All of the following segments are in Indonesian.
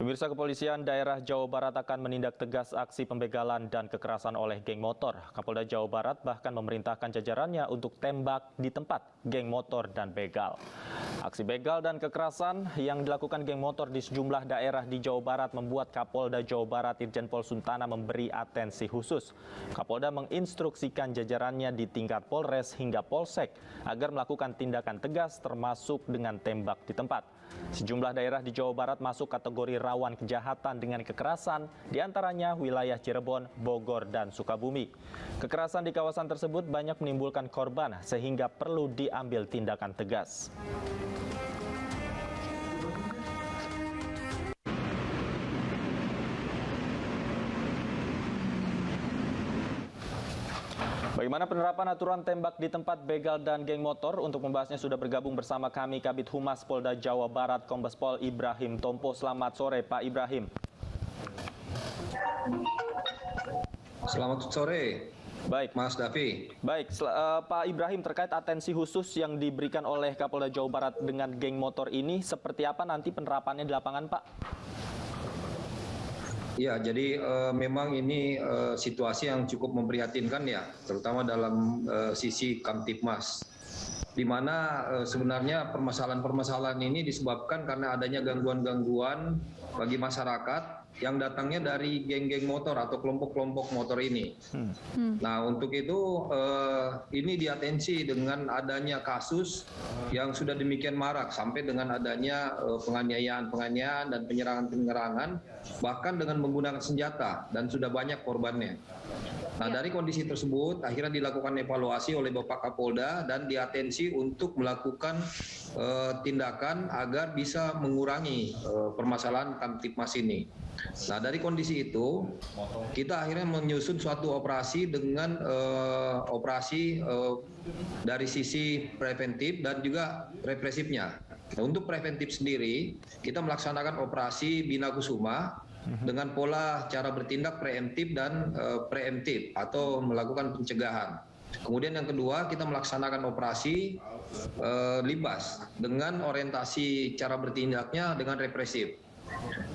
Pemirsa, kepolisian daerah Jawa Barat akan menindak tegas aksi pembegalan dan kekerasan oleh geng motor. Kapolda Jawa Barat bahkan memerintahkan jajarannya untuk tembak di tempat geng motor dan begal. Aksi begal dan kekerasan yang dilakukan geng motor di sejumlah daerah di Jawa Barat membuat Kapolda Jawa Barat Irjen Pol Suntana memberi atensi khusus. Kapolda menginstruksikan jajarannya di tingkat Polres hingga Polsek agar melakukan tindakan tegas termasuk dengan tembak di tempat. Sejumlah daerah di Jawa Barat masuk kategori rawan kejahatan dengan kekerasan, diantaranya wilayah Cirebon, Bogor, dan Sukabumi. Kekerasan di kawasan tersebut banyak menimbulkan korban sehingga perlu diambil tindakan tegas. Bagaimana penerapan aturan tembak di tempat begal dan geng motor? Untuk membahasnya sudah bergabung bersama kami Kabid Humas Polda Jawa Barat, Kombes Pol Ibrahim Tompo. Selamat sore, Pak Ibrahim. Selamat sore, Baik, Mas Davi. Baik, Pak Ibrahim, terkait atensi khusus yang diberikan oleh Kapolda Jawa Barat dengan geng motor ini, seperti apa nanti penerapannya di lapangan, Pak? Ya, jadi memang ini situasi yang cukup memprihatinkan ya, terutama dalam sisi Kamtibmas, di mana sebenarnya permasalahan-permasalahan ini disebabkan karena adanya gangguan-gangguan bagi masyarakat yang datangnya dari geng-geng motor atau kelompok-kelompok motor ini. Nah, untuk itu ini diatensi dengan adanya kasus yang sudah demikian marak sampai dengan adanya penganiayaan dan penyerangan-penyerangan bahkan dengan menggunakan senjata dan sudah banyak korbannya. Nah, dari kondisi tersebut akhirnya dilakukan evaluasi oleh Bapak Kapolda dan diatensi untuk melakukan tindakan agar bisa mengurangi permasalahan Kamtibmas ini. Nah, dari kondisi itu kita akhirnya menyusun suatu operasi dengan operasi dari sisi preventif dan juga represifnya. Nah, untuk preventif sendiri kita melaksanakan operasi Bina Kusuma dengan pola cara bertindak preemptif dan preemptif atau melakukan pencegahan. Kemudian yang kedua kita melaksanakan operasi Libas dengan orientasi cara bertindaknya dengan represif.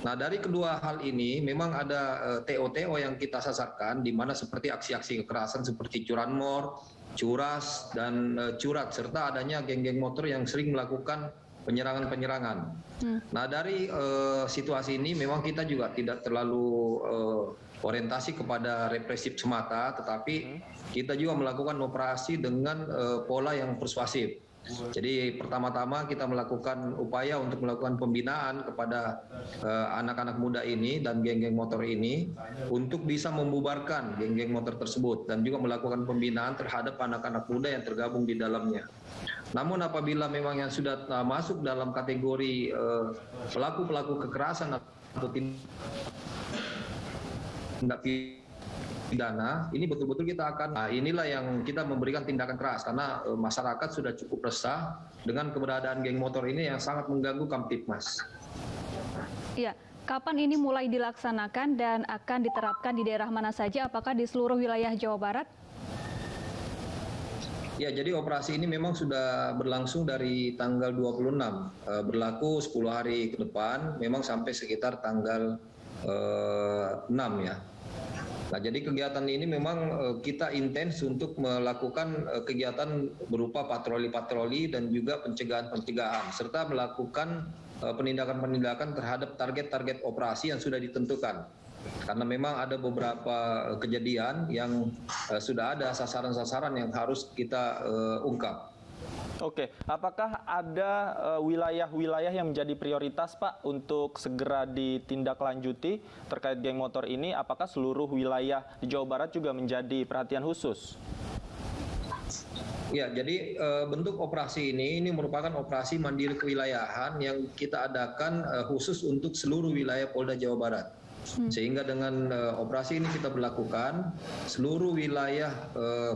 Nah, dari kedua hal ini memang ada TO-TO yang kita sasarkan di mana seperti aksi-aksi kekerasan seperti curanmor, curas, dan curat serta adanya geng-geng motor yang sering melakukan penyerangan-penyerangan. Nah, dari situasi ini memang kita juga tidak terlalu orientasi kepada represif semata, tetapi kita juga melakukan operasi dengan pola yang persuasif. Jadi pertama-tama kita melakukan upaya untuk melakukan pembinaan kepada anak-anak muda ini dan geng-geng motor ini untuk bisa membubarkan geng-geng motor tersebut dan juga melakukan pembinaan terhadap anak-anak muda yang tergabung di dalamnya. Namun apabila memang yang sudah masuk dalam kategori pelaku-pelaku kekerasan atau tindak pidana, ini betul-betul kita akan, nah inilah yang kita memberikan tindakan keras karena masyarakat sudah cukup resah dengan keberadaan geng motor ini yang sangat mengganggu Kamtibmas. Iya, kapan ini mulai dilaksanakan dan akan diterapkan di daerah mana saja? Apakah di seluruh wilayah Jawa Barat? Ya, jadi operasi ini memang sudah berlangsung dari tanggal 26, berlaku 10 hari ke depan, memang sampai sekitar tanggal 6 ya. Nah, jadi kegiatan ini memang kita intens untuk melakukan kegiatan berupa patroli-patroli dan juga pencegahan-pencegahan, serta melakukan penindakan-penindakan terhadap target-target operasi yang sudah ditentukan. Karena memang ada beberapa kejadian yang sudah ada sasaran-sasaran yang harus kita ungkap. Oke, apakah ada wilayah-wilayah yang menjadi prioritas, Pak, untuk segera ditindaklanjuti terkait geng motor ini? Apakah seluruh wilayah di Jawa Barat juga menjadi perhatian khusus? Ya, jadi bentuk operasi ini merupakan operasi mandiri kewilayahan yang kita adakan khusus untuk seluruh wilayah Polda Jawa Barat. Sehingga dengan operasi ini kita berlakukan, seluruh wilayah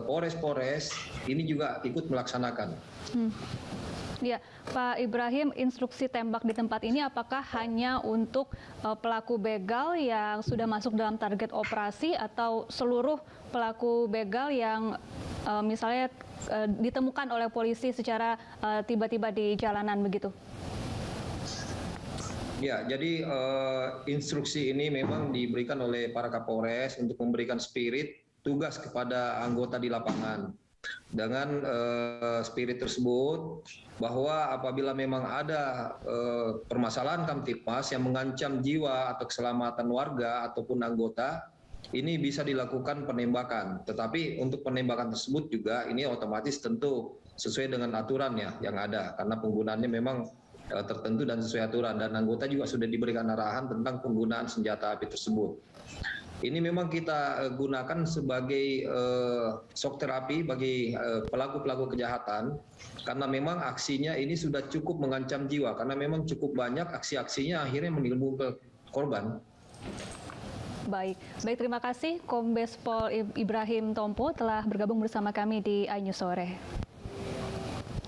Polres-Polres ini juga ikut melaksanakan. Ya, Pak Ibrahim, instruksi tembak di tempat ini apakah hanya untuk pelaku begal yang sudah masuk dalam target operasi atau seluruh pelaku begal yang misalnya ditemukan oleh polisi secara tiba-tiba di jalanan begitu? Ya, jadi instruksi ini memang diberikan oleh para Kapolres untuk memberikan spirit tugas kepada anggota di lapangan. Dengan spirit tersebut bahwa apabila memang ada permasalahan Kamtipmas yang mengancam jiwa atau keselamatan warga ataupun anggota, ini bisa dilakukan penembakan. Tetapi untuk penembakan tersebut juga ini otomatis tentu sesuai dengan aturan ya yang ada, karena penggunaannya memang tertentu dan sesuai aturan, dan anggota juga sudah diberikan arahan tentang penggunaan senjata api tersebut. Ini memang kita gunakan sebagai shock terapi bagi pelaku-pelaku kejahatan, karena memang aksinya ini sudah cukup mengancam jiwa, karena memang cukup banyak aksi-aksinya akhirnya menimbulkan korban. Baik, terima kasih Kombes Pol Ibrahim Tompo telah bergabung bersama kami di iNews Sore.